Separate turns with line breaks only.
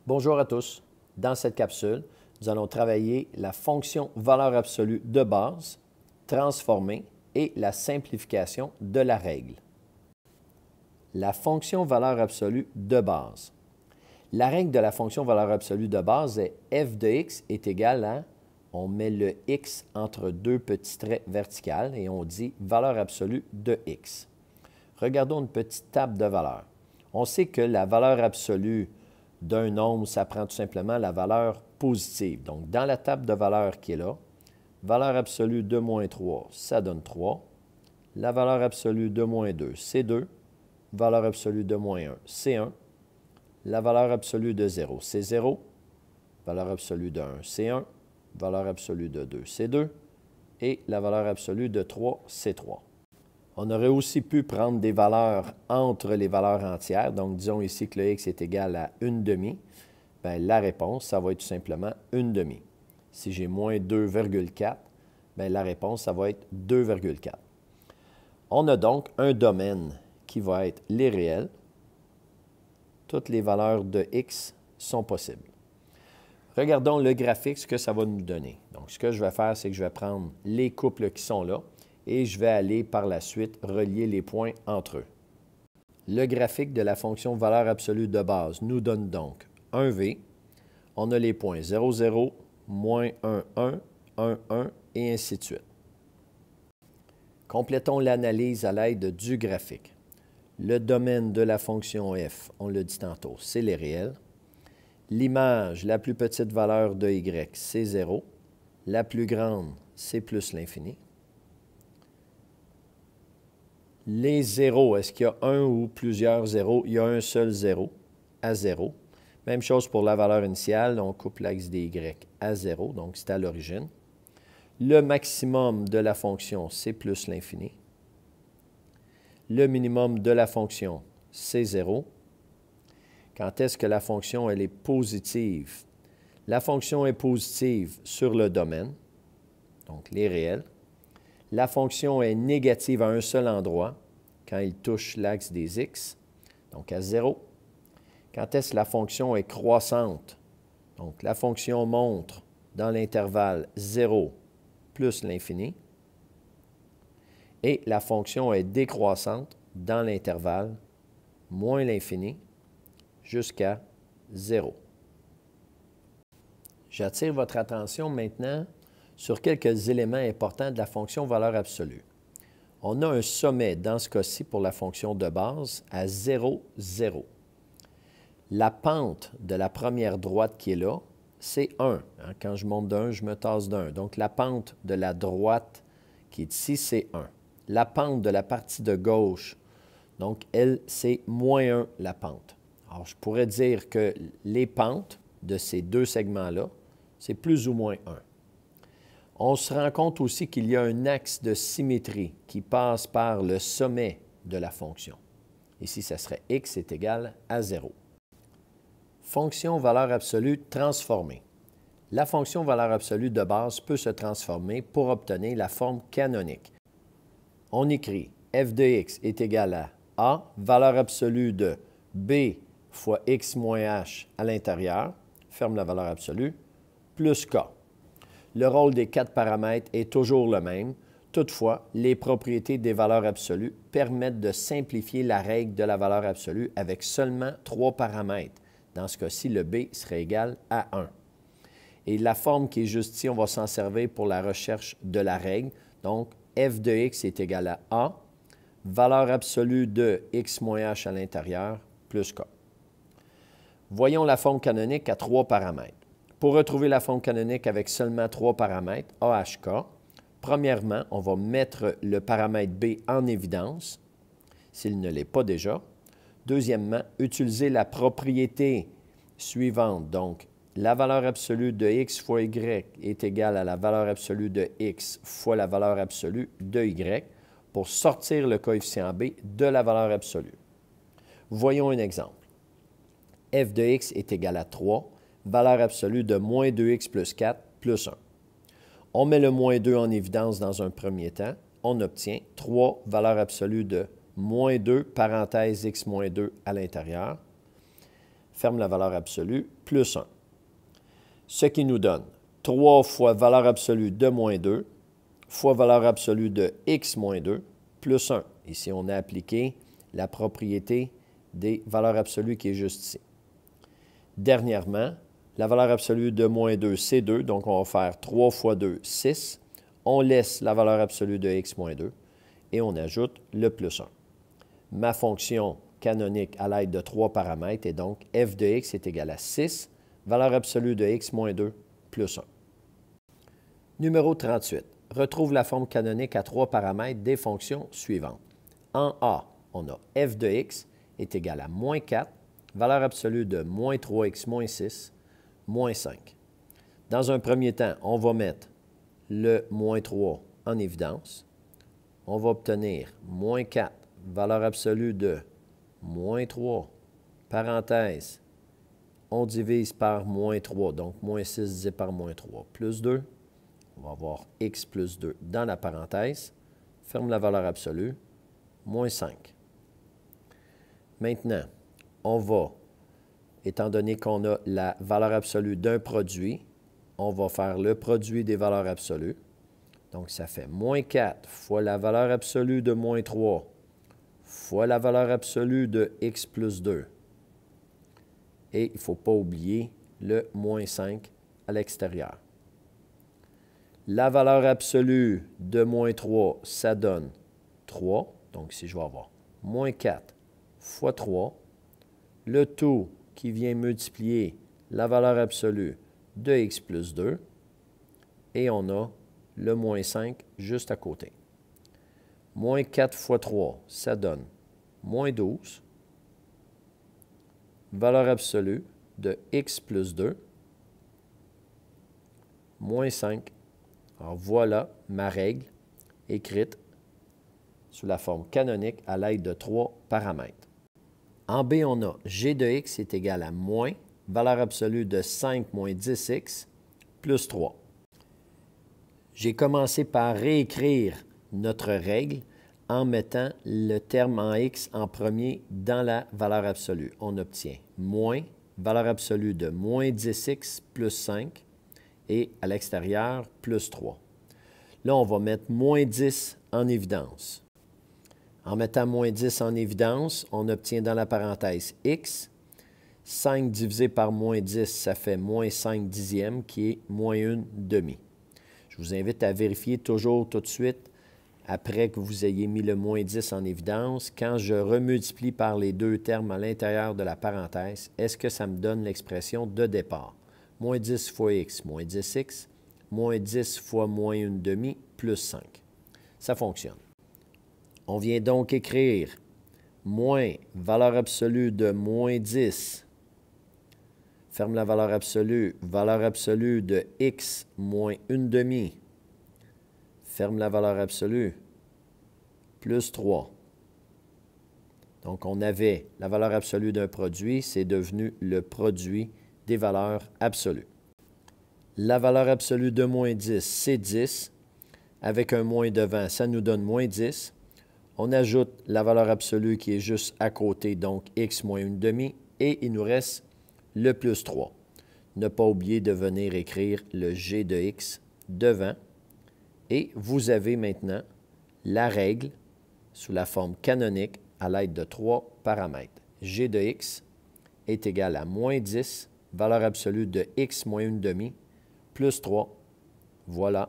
Bonjour à tous. Dans cette capsule, nous allons travailler la fonction valeur absolue de base, transformée et la simplification de la règle. La fonction valeur absolue de base. La règle de la fonction valeur absolue de base est f de x est égal à, on met le x entre deux petits traits verticaux et on dit valeur absolue de x. Regardons une petite table de valeurs. On sait que la valeur absolue d'un nombre, ça prend tout simplement la valeur positive. Donc, dans la table de valeurs qui est là, valeur absolue de moins 3, ça donne 3. La valeur absolue de moins 2, c'est 2. Valeur absolue de moins 1, c'est 1. La valeur absolue de 0, c'est 0. Valeur absolue de 1, c'est 1. Valeur absolue de 2, c'est 2. Et la valeur absolue de 3, c'est 3. On aurait aussi pu prendre des valeurs entre les valeurs entières. Donc, disons ici que le x est égal à 1/2. Bien, la réponse, ça va être tout simplement 1/2. Si j'ai moins 2,4, bien, la réponse, ça va être 2,4. On a donc un domaine qui va être les réels. Toutes les valeurs de x sont possibles. Regardons le graphique, ce que ça va nous donner. Donc, ce que je vais faire, c'est que je vais prendre les couples qui sont là et je vais aller par la suite relier les points entre eux. Le graphique de la fonction valeur absolue de base nous donne donc 1v. On a les points 0, 0, moins 1, 1, 1, 1 et ainsi de suite. Complétons l'analyse à l'aide du graphique. Le domaine de la fonction f, on l'a dit tantôt, c'est les réels. L'image, la plus petite valeur de y, c'est 0. La plus grande, c'est plus l'infini. Les zéros, est-ce qu'il y a un ou plusieurs zéros? Il y a un seul zéro à 0. Même chose pour la valeur initiale, on coupe l'axe des y à 0, donc c'est à l'origine. Le maximum de la fonction, c'est plus l'infini. Le minimum de la fonction, c'est 0. Quand est-ce que la fonction elle est positive? La fonction est positive sur le domaine, donc les réels. La fonction est négative à un seul endroit, quand il touche l'axe des x, donc à 0. Quand est-ce que la fonction est croissante? Donc la fonction monte dans l'intervalle 0 plus l'infini. Et la fonction est décroissante dans l'intervalle moins l'infini jusqu'à 0. J'attire votre attention maintenant sur quelques éléments importants de la fonction valeur absolue. On a un sommet, dans ce cas-ci, pour la fonction de base, à 0, 0. La pente de la première droite qui est là, c'est 1. Quand je monte d'1, je me tasse d'1. Donc, la pente de la droite qui est ici, c'est 1. La pente de la partie de gauche, donc, elle, c'est moins 1, la pente. Alors, je pourrais dire que les pentes de ces deux segments-là, c'est plus ou moins 1. On se rend compte aussi qu'il y a un axe de symétrie qui passe par le sommet de la fonction. Ici, ça serait x est égal à 0. Fonction valeur absolue transformée. La fonction valeur absolue de base peut se transformer pour obtenir la forme canonique. On écrit f de x est égal à a, valeur absolue de b fois x moins h à l'intérieur, ferme la valeur absolue, plus k. Le rôle des quatre paramètres est toujours le même. Toutefois, les propriétés des valeurs absolues permettent de simplifier la règle de la valeur absolue avec seulement 3 paramètres. Dans ce cas-ci, le b serait égal à 1. Et la forme qui est juste ici, on va s'en servir pour la recherche de la règle. Donc, f de x est égal à a, valeur absolue de x moins h à l'intérieur, plus k. Voyons la forme canonique à 3 paramètres. Pour retrouver la forme canonique avec seulement 3 paramètres, AHK, premièrement, on va mettre le paramètre B en évidence, s'il ne l'est pas déjà. Deuxièmement, utiliser la propriété suivante. Donc, la valeur absolue de x fois y est égale à la valeur absolue de x fois la valeur absolue de y pour sortir le coefficient B de la valeur absolue. Voyons un exemple. f de x est égal à 3. Valeur absolue de moins 2x plus 4 plus 1. On met le moins 2 en évidence dans un premier temps. On obtient 3, valeur absolue de moins 2, parenthèse x moins 2 à l'intérieur. ferme la valeur absolue, plus 1. Ce qui nous donne 3 fois valeur absolue de moins 2 fois valeur absolue de x moins 2 plus 1. Ici, on a appliqué la propriété des valeurs absolues qui est juste ici. Dernièrement, la valeur absolue de moins 2, c'est 2, donc on va faire 3 fois 2, 6. On laisse la valeur absolue de x moins 2 et on ajoute le plus 1. Ma fonction canonique à l'aide de 3 paramètres est donc f de x est égal à 6, valeur absolue de x moins 2 plus 1. Numéro 38. Retrouve la forme canonique à 3 paramètres des fonctions suivantes. En A, on a f de x est égal à moins 4, valeur absolue de moins 3x moins 6, moins 5. Dans un premier temps, on va mettre le moins 3 en évidence. On va obtenir moins 4, valeur absolue de moins 3, parenthèse, on divise par moins 3, donc moins 6 divisé par moins 3, plus 2. On va avoir x plus 2 dans la parenthèse. Ferme la valeur absolue, moins 5. Maintenant, on va, étant donné qu'on a la valeur absolue d'un produit, on va faire le produit des valeurs absolues. Donc, ça fait moins 4 fois la valeur absolue de moins 3 fois la valeur absolue de x plus 2. Et il ne faut pas oublier le moins 5 à l'extérieur. La valeur absolue de moins 3, ça donne 3. Donc, ici, je vais avoir moins 4 fois 3. Le tout qui vient multiplier la valeur absolue de x plus 2. Et on a le moins 5 juste à côté. Moins 4 fois 3, ça donne moins 12. Valeur absolue de x plus 2, moins 5. Alors voilà ma règle écrite sous la forme canonique à l'aide de 3 paramètres. En B, on a g de x est égal à moins, valeur absolue de 5 moins 10x, plus 3. J'ai commencé par réécrire notre règle en mettant le terme en x en premier dans la valeur absolue. On obtient moins, valeur absolue de moins 10x plus 5, et à l'extérieur, plus 3. Là, on va mettre moins 10 en évidence. En mettant moins 10 en évidence, on obtient dans la parenthèse x. 5 divisé par moins 10, ça fait moins 5 dixièmes, qui est moins 1 demi. Je vous invite à vérifier toujours tout de suite, après que vous ayez mis le moins 10 en évidence, quand je remultiplie par les deux termes à l'intérieur de la parenthèse, est-ce que ça me donne l'expression de départ? Moins 10 fois x, moins 10x, moins 10 fois moins 1 demi, plus 5. Ça fonctionne. On vient donc écrire moins valeur absolue de moins 10, ferme la valeur absolue de x moins 1 demi, ferme la valeur absolue, plus 3. Donc, on avait la valeur absolue d'un produit, c'est devenu le produit des valeurs absolues. La valeur absolue de moins 10, c'est 10. Avec un moins devant, ça nous donne moins 10. On ajoute la valeur absolue qui est juste à côté, donc x moins 1 demi, et il nous reste le plus 3. Ne pas oublier de venir écrire le g de x devant. Et vous avez maintenant la règle sous la forme canonique à l'aide de 3 paramètres. G de x est égal à moins 10, valeur absolue de x moins 1 demi, plus 3. Voilà